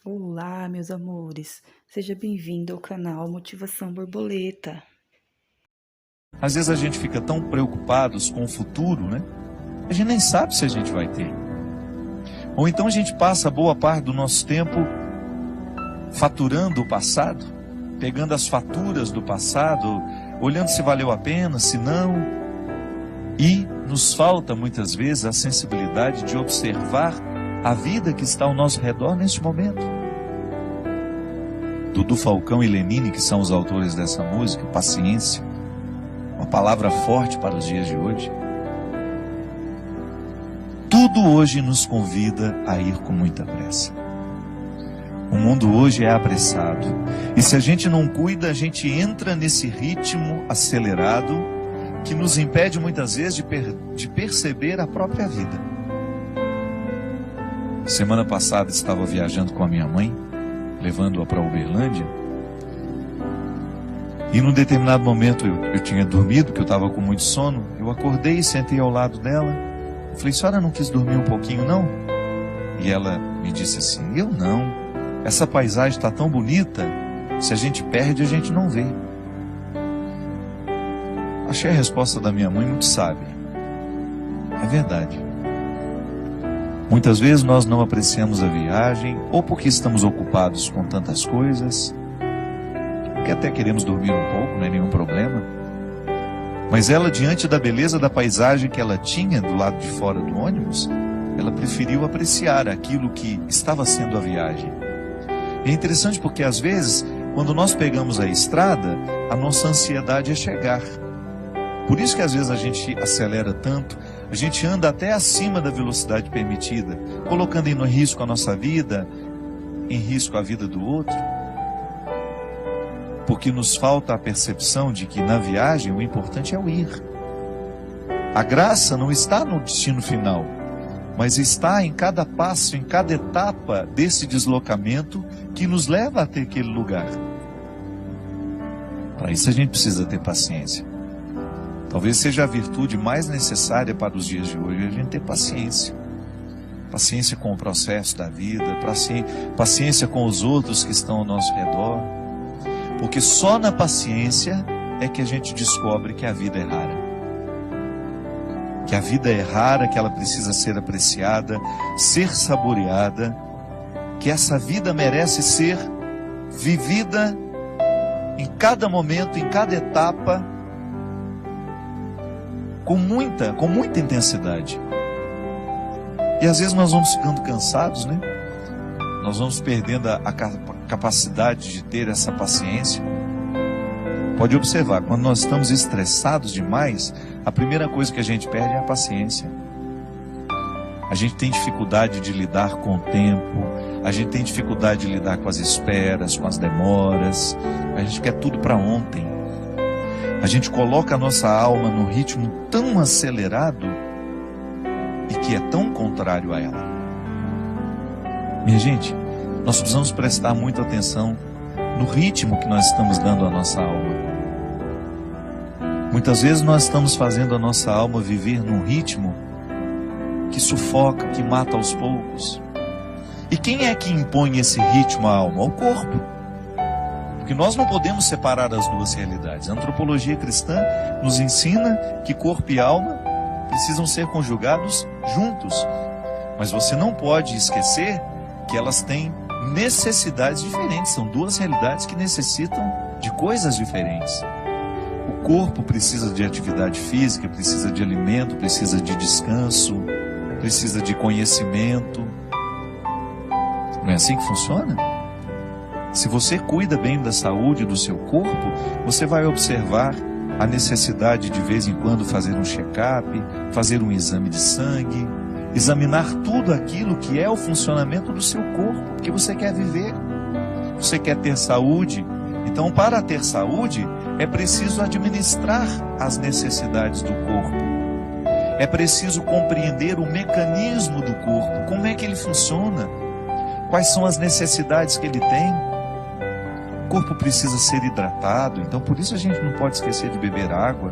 Olá, meus amores. Seja bem-vindo ao canal Motivação Borboleta. Às vezes a gente fica tão preocupados com o futuro, né? A gente nem sabe se a gente vai ter. Ou então a gente passa boa parte do nosso tempo faturando o passado, pegando as faturas do passado, olhando se valeu a pena, se não. E nos falta muitas vezes a sensibilidade de observar a vida que está ao nosso redor neste momento. Dudu Falcão e Lenine, que são os autores dessa música, paciência, uma palavra forte para os dias de hoje. Tudo hoje nos convida a ir com muita pressa. O mundo hoje é apressado. E se a gente não cuida, a gente entra nesse ritmo acelerado que nos impede muitas vezes de perceber a própria vida. Semana passada estava viajando com a minha mãe, levando-a para Uberlândia. E num determinado momento eu tinha dormido, que eu estava com muito sono. Eu acordei e sentei ao lado dela. Falei: senhora não quis dormir um pouquinho não? E ela me disse assim: eu não. Essa paisagem está tão bonita, se a gente perde a gente não vê. Achei a resposta da minha mãe muito sábia. É verdade. Muitas vezes nós não apreciamos a viagem, ou porque estamos ocupados com tantas coisas, que até queremos dormir um pouco, não é nenhum problema. Mas ela, diante da beleza da paisagem que ela tinha do lado de fora do ônibus, ela preferiu apreciar aquilo que estava sendo a viagem. E é interessante porque às vezes, quando nós pegamos a estrada, a nossa ansiedade é chegar. Por isso que às vezes a gente acelera tanto, a gente anda até acima da velocidade permitida, colocando em risco a nossa vida, em risco a vida do outro. Porque nos falta a percepção de que na viagem o importante é o ir. A graça não está no destino final, mas está em cada passo, em cada etapa desse deslocamento que nos leva até aquele lugar. Para isso a gente precisa ter paciência. Talvez seja a virtude mais necessária para os dias de hoje, a gente ter paciência. Paciência com o processo da vida, paciência com os outros que estão ao nosso redor. Porque só na paciência é que a gente descobre que a vida é rara. Que a vida é rara, que ela precisa ser apreciada, ser saboreada. Que essa vida merece ser vivida em cada momento, em cada etapa, com muita intensidade. E às vezes nós vamos ficando cansados, né? Nós vamos perdendo a capacidade de ter essa paciência. Pode observar, quando nós estamos estressados demais, a primeira coisa que a gente perde é a paciência. A gente tem dificuldade de lidar com o tempo, a gente tem dificuldade de lidar com as esperas, com as demoras, a gente quer tudo para ontem. A gente coloca a nossa alma num ritmo tão acelerado e que é tão contrário a ela. Minha gente, nós precisamos prestar muita atenção no ritmo que nós estamos dando à nossa alma. Muitas vezes nós estamos fazendo a nossa alma viver num ritmo que sufoca, que mata aos poucos. E quem é que impõe esse ritmo à alma? O corpo. Porque nós não podemos separar as duas realidades. A antropologia cristã nos ensina que corpo e alma precisam ser conjugados juntos. Mas você não pode esquecer que elas têm necessidades diferentes. São duas realidades que necessitam de coisas diferentes. O corpo precisa de atividade física, precisa de alimento, precisa de descanso, precisa de conhecimento. Não é assim que funciona? Se você cuida bem da saúde do seu corpo, você vai observar a necessidade de vez em quando fazer um check-up, fazer um exame de sangue, examinar tudo aquilo que é o funcionamento do seu corpo, porque você quer viver, você quer ter saúde. Então, para ter saúde, é preciso administrar as necessidades do corpo. É preciso compreender o mecanismo do corpo, como é que ele funciona, quais são as necessidades que ele tem. O corpo precisa ser hidratado, então por isso a gente não pode esquecer de beber água.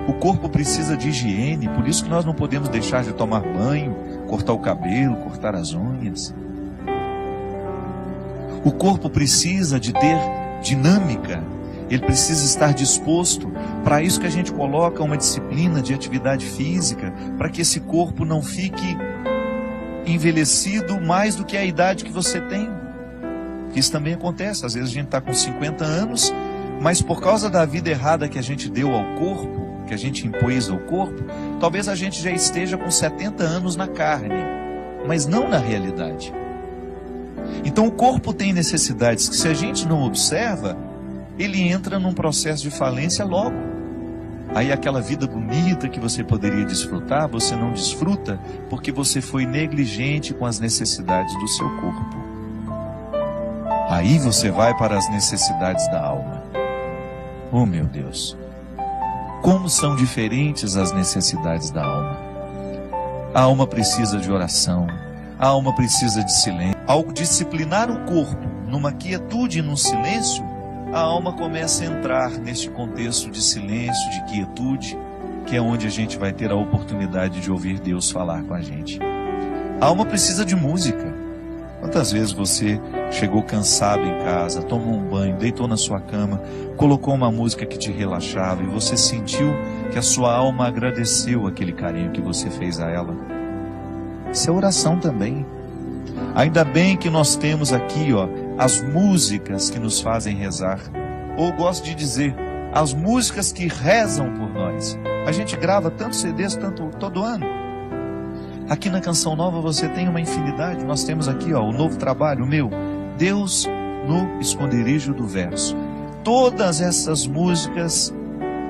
O corpo precisa de higiene, por isso que nós não podemos deixar de tomar banho, cortar o cabelo, cortar as unhas. O corpo precisa de ter dinâmica, ele precisa estar disposto. Para isso que a gente coloca uma disciplina de atividade física, para que esse corpo não fique envelhecido mais do que a idade que você tem. Isso também acontece, às vezes a gente está com 50 anos, mas por causa da vida errada que a gente deu ao corpo, que a gente impôs ao corpo, talvez a gente já esteja com 70 anos na carne, mas não na realidade. Então o corpo tem necessidades que, se a gente não observa, ele entra num processo de falência logo. Aí aquela vida bonita que você poderia desfrutar, você não desfruta porque você foi negligente com as necessidades do seu corpo. Aí você vai para as necessidades da alma. Oh meu Deus, como são diferentes as necessidades da alma. A alma precisa de oração, a alma precisa de silêncio. Ao disciplinar o corpo numa quietude e num silêncio, a alma começa a entrar neste contexto de silêncio, de quietude, que é onde a gente vai ter a oportunidade de ouvir Deus falar com a gente. A alma precisa de música. Quantas vezes você chegou cansado em casa, tomou um banho, deitou na sua cama, colocou uma música que te relaxava e você sentiu que a sua alma agradeceu aquele carinho que você fez a ela? Isso é oração também. Ainda bem que nós temos aqui, as músicas que nos fazem rezar. Ou gosto de dizer, as músicas que rezam por nós. A gente grava tantos CDs todo ano. Aqui na Canção Nova você tem uma infinidade. Nós temos aqui o novo trabalho, o meu, Deus no Esconderijo do Verso. Todas essas músicas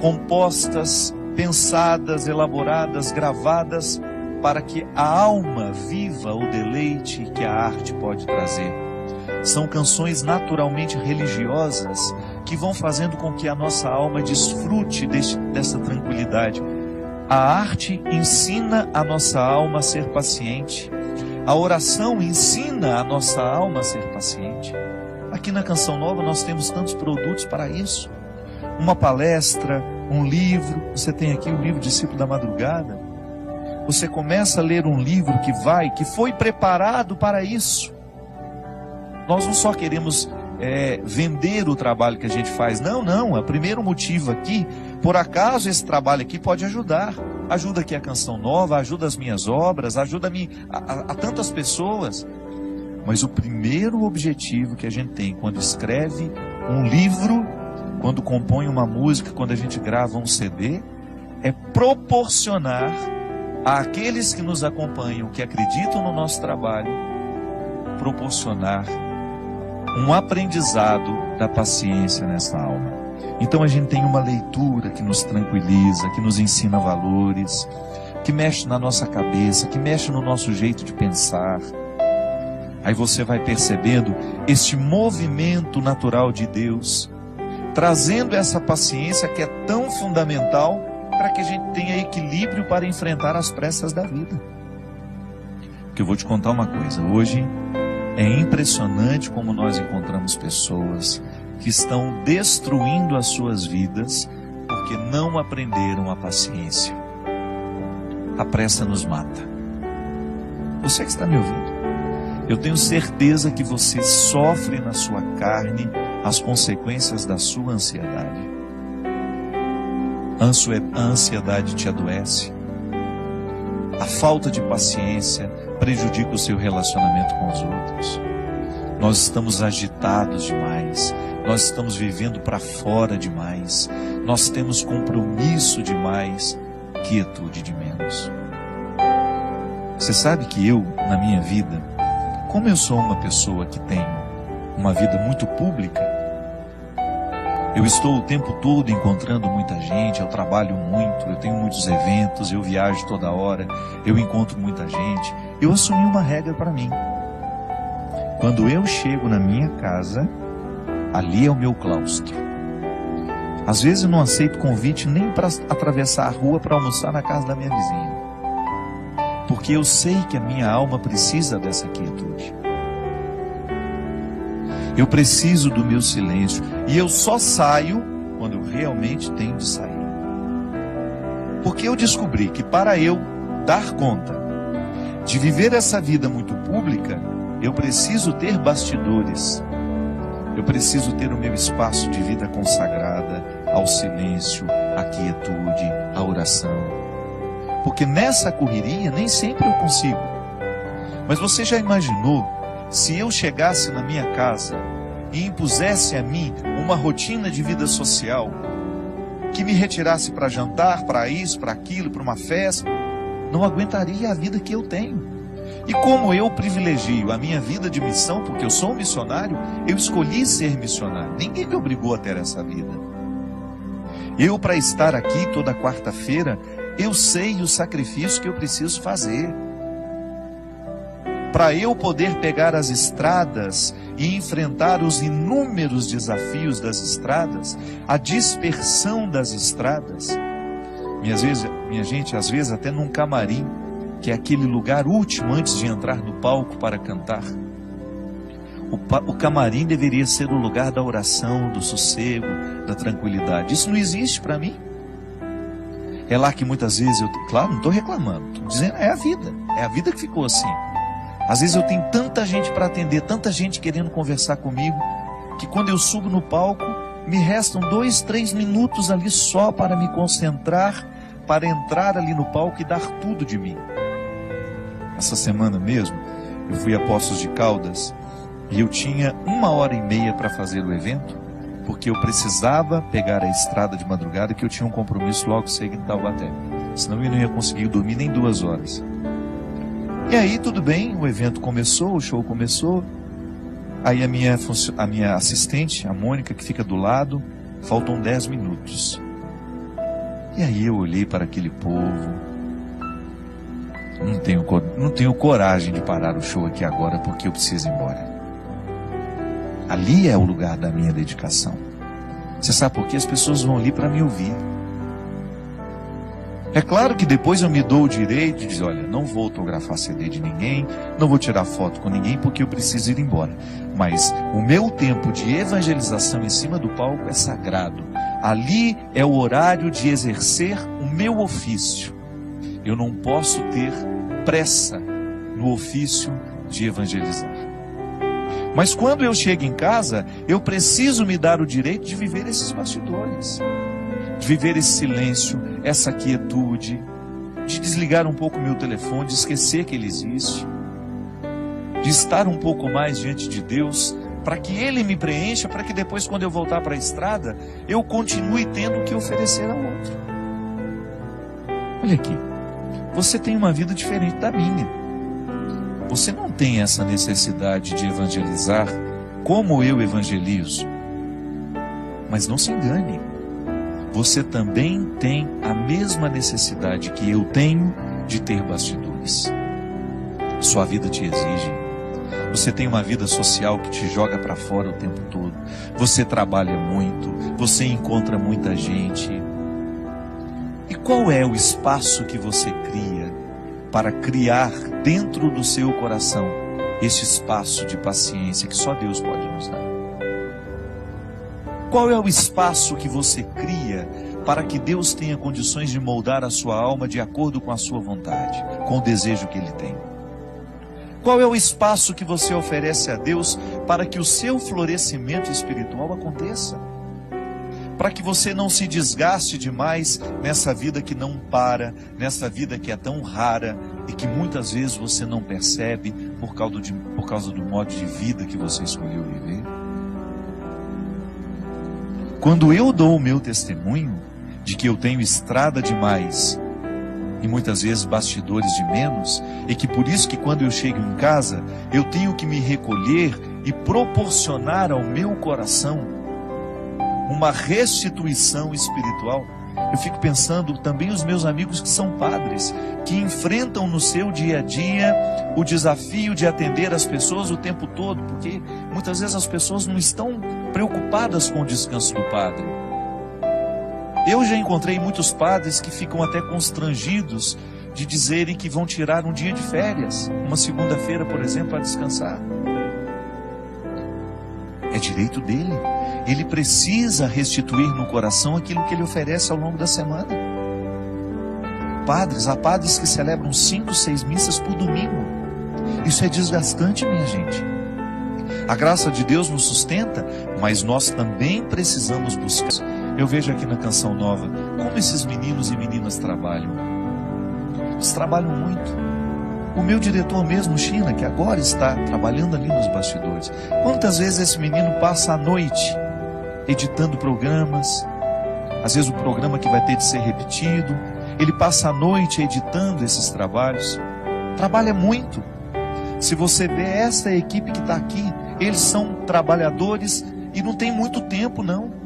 compostas, pensadas, elaboradas, gravadas, para que a alma viva o deleite que a arte pode trazer. São canções naturalmente religiosas que vão fazendo com que a nossa alma desfrute dessa tranquilidade. A arte ensina a nossa alma a ser paciente. A oração ensina a nossa alma a ser paciente. Aqui na Canção Nova nós temos tantos produtos para isso. Uma palestra, um livro. Você tem aqui o livro Discípulo da Madrugada. Você começa a ler um livro que foi preparado para isso. Nós não só queremos vender o trabalho que a gente faz. Não. O primeiro motivo aqui, por acaso esse trabalho aqui pode ajudar. Ajuda aqui a Canção Nova, ajuda as minhas obras, ajuda-me a tantas pessoas. Mas o primeiro objetivo que a gente tem quando escreve um livro, quando compõe uma música, quando a gente grava um CD, é proporcionar àqueles que nos acompanham, que acreditam no nosso trabalho, proporcionar um aprendizado da paciência nessa alma. Então a gente tem uma leitura que nos tranquiliza, que nos ensina valores, que mexe na nossa cabeça, que mexe no nosso jeito de pensar. Aí você vai percebendo este movimento natural de Deus, trazendo essa paciência que é tão fundamental para que a gente tenha equilíbrio para enfrentar as pressas da vida. Porque eu vou te contar uma coisa, hoje é impressionante como nós encontramos pessoas que estão destruindo as suas vidas porque não aprenderam a paciência. A pressa nos mata. Você que está me ouvindo, eu tenho certeza que você sofre na sua carne as consequências da sua ansiedade. A ansiedade te adoece. A falta de paciência prejudica o seu relacionamento com os outros. Nós estamos agitados demais. Nós estamos vivendo para fora demais. Nós temos compromisso demais, quietude de menos. Você sabe que eu, na minha vida, como eu sou uma pessoa que tem uma vida muito pública, eu estou o tempo todo encontrando muita gente, eu trabalho muito, eu tenho muitos eventos, eu viajo toda hora, eu encontro muita gente. Eu assumi uma regra para mim. Quando eu chego na minha casa, ali é o meu claustro. Às vezes eu não aceito convite nem para atravessar a rua para almoçar na casa da minha vizinha. Porque eu sei que a minha alma precisa dessa quietude. Eu preciso do meu silêncio. E eu só saio quando eu realmente tenho de sair. Porque eu descobri que para eu dar conta de viver essa vida muito pública, eu preciso ter bastidores. Eu preciso ter o meu espaço de vida consagrada ao silêncio, à quietude, à oração. Porque nessa correria nem sempre eu consigo. Mas você já imaginou se eu chegasse na minha casa e impusesse a mim uma rotina de vida social que me retirasse para jantar, para isso, para aquilo, para uma festa? Não aguentaria a vida que eu tenho. E como eu privilegio a minha vida de missão, porque eu sou um missionário, eu escolhi ser missionário. Ninguém me obrigou a ter essa vida. Eu, para estar aqui toda quarta-feira, eu sei o sacrifício que eu preciso fazer. Para eu poder pegar as estradas e enfrentar os inúmeros desafios das estradas, a dispersão das estradas. Minha gente, às vezes até num camarim, que é aquele lugar último antes de entrar no palco para cantar. O camarim deveria ser o lugar da oração, do sossego, da tranquilidade. Isso não existe para mim. É lá que muitas vezes claro, não estou reclamando, estou dizendo, é a vida que ficou assim. Às vezes eu tenho tanta gente para atender, tanta gente querendo conversar comigo, que quando eu subo no palco, me restam 2, 3 minutos ali só para me concentrar, para entrar ali no palco e dar tudo de mim. Essa semana mesmo, eu fui a Poços de Caldas e eu tinha 1h30 para fazer o evento, porque eu precisava pegar a estrada de madrugada, que eu tinha um compromisso logo cedo em Taubaté. Senão eu não ia conseguir dormir nem 2 horas. E aí tudo bem, o evento começou, o show começou. Aí a minha assistente, a Mônica, que fica do lado, faltam 10 minutos. E aí eu olhei para aquele povo. Não tenho coragem de parar o show aqui agora, porque eu preciso ir embora. Ali é o lugar da minha dedicação. Você sabe por quê? As pessoas vão ali para me ouvir. É claro que depois eu me dou o direito de dizer, olha, não vou autografar CD de ninguém, não vou tirar foto com ninguém, porque eu preciso ir embora. Mas o meu tempo de evangelização em cima do palco é sagrado. Ali é o horário de exercer o meu ofício. Eu não posso ter pressa no ofício de evangelizar. Mas quando eu chego em casa, eu preciso me dar o direito de viver esses bastidores, de viver esse silêncio, essa quietude, de desligar um pouco o meu telefone, de esquecer que ele existe, de estar um pouco mais diante de Deus, para que Ele me preencha, para que depois, quando eu voltar para a estrada, eu continue tendo o que oferecer ao outro. Olha aqui, você tem uma vida diferente da minha. Você não tem essa necessidade de evangelizar como eu evangelizo. Mas não se engane, você também tem a mesma necessidade que eu tenho de ter bastidores. Sua vida te exige. Você tem uma vida social que te joga para fora o tempo todo. Você trabalha muito, você encontra muita gente. E qual é o espaço que você cria para criar dentro do seu coração esse espaço de paciência que só Deus pode nos dar? Qual é o espaço que você cria para que Deus tenha condições de moldar a sua alma de acordo com a sua vontade, com o desejo que Ele tem? Qual é o espaço que você oferece a Deus para que o seu florescimento espiritual aconteça? Para que você não se desgaste demais nessa vida que não para, nessa vida que é tão rara e que muitas vezes você não percebe por causa do modo de vida que você escolheu viver? Quando eu dou o meu testemunho de que eu tenho estrada demais e muitas vezes bastidores de menos, e que por isso que quando eu chego em casa, eu tenho que me recolher e proporcionar ao meu coração uma restituição espiritual, eu fico pensando também os meus amigos que são padres, que enfrentam no seu dia a dia o desafio de atender as pessoas o tempo todo, porque muitas vezes as pessoas não estão preocupadas com o descanso do padre. Eu já encontrei muitos padres que ficam até constrangidos de dizerem que vão tirar um dia de férias, uma segunda-feira, por exemplo, para descansar. É direito dele. Ele precisa restituir no coração aquilo que ele oferece ao longo da semana. Há padres que celebram 5, 6 missas por domingo. Isso é desgastante, minha gente. A graça de Deus nos sustenta, mas nós também precisamos buscar. Eu vejo aqui na Canção Nova como esses meninos e meninas trabalham. Eles trabalham muito. O meu diretor mesmo, China, que agora está trabalhando ali nos bastidores. Quantas vezes esse menino passa a noite editando programas, às vezes o programa que vai ter de ser repetido, ele passa a noite editando esses trabalhos. Trabalha muito. Se você vê essa equipe que está aqui, eles são trabalhadores e não tem muito tempo não.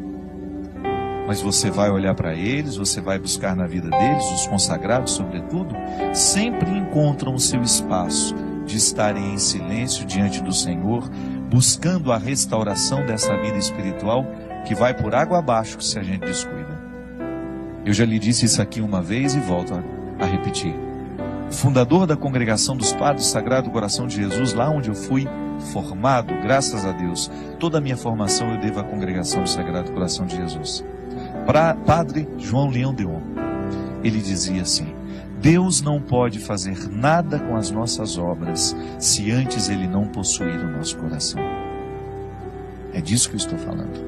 Mas você vai olhar para eles, você vai buscar na vida deles, os consagrados sobretudo, sempre encontram o seu espaço de estarem em silêncio diante do Senhor, buscando a restauração dessa vida espiritual que vai por água abaixo se a gente descuida. Eu já lhe disse isso aqui uma vez e volto a repetir. O fundador da Congregação dos Padres do Sagrado Coração de Jesus, lá onde eu fui formado, graças a Deus, toda a minha formação eu devo à Congregação do Sagrado Coração de Jesus. Padre João Leão Deon, ele dizia assim: Deus não pode fazer nada com as nossas obras se antes Ele não possuir o nosso coração. É disso que eu estou falando.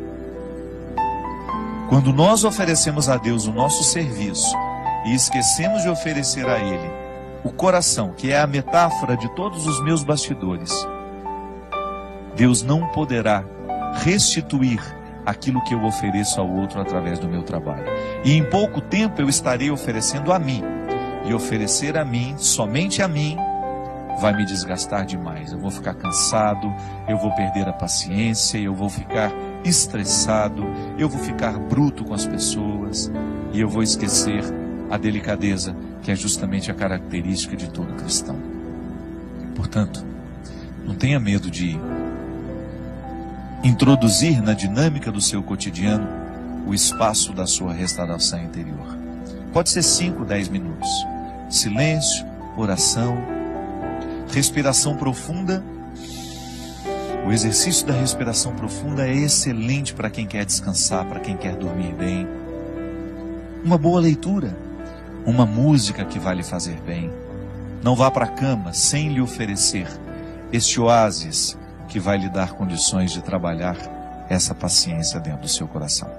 Quando nós oferecemos a Deus o nosso serviço e esquecemos de oferecer a Ele o coração, que é a metáfora de todos os meus bastidores, Deus não poderá restituir aquilo que eu ofereço ao outro através do meu trabalho. E em pouco tempo eu estarei oferecendo a mim. E oferecer a mim, somente a mim, vai me desgastar demais. Eu vou ficar cansado, eu vou perder a paciência, eu vou ficar estressado, eu vou ficar bruto com as pessoas e eu vou esquecer a delicadeza, que é justamente a característica de todo cristão. Portanto, não tenha medo de introduzir na dinâmica do seu cotidiano o espaço da sua restauração interior. Pode ser 5, 10 minutos. Silêncio, oração, respiração profunda. O exercício da respiração profunda é excelente para quem quer descansar, para quem quer dormir bem. Uma boa leitura, uma música que vai lhe fazer bem. Não vá para a cama sem lhe oferecer este oásis que vai lhe dar condições de trabalhar essa paciência dentro do seu coração.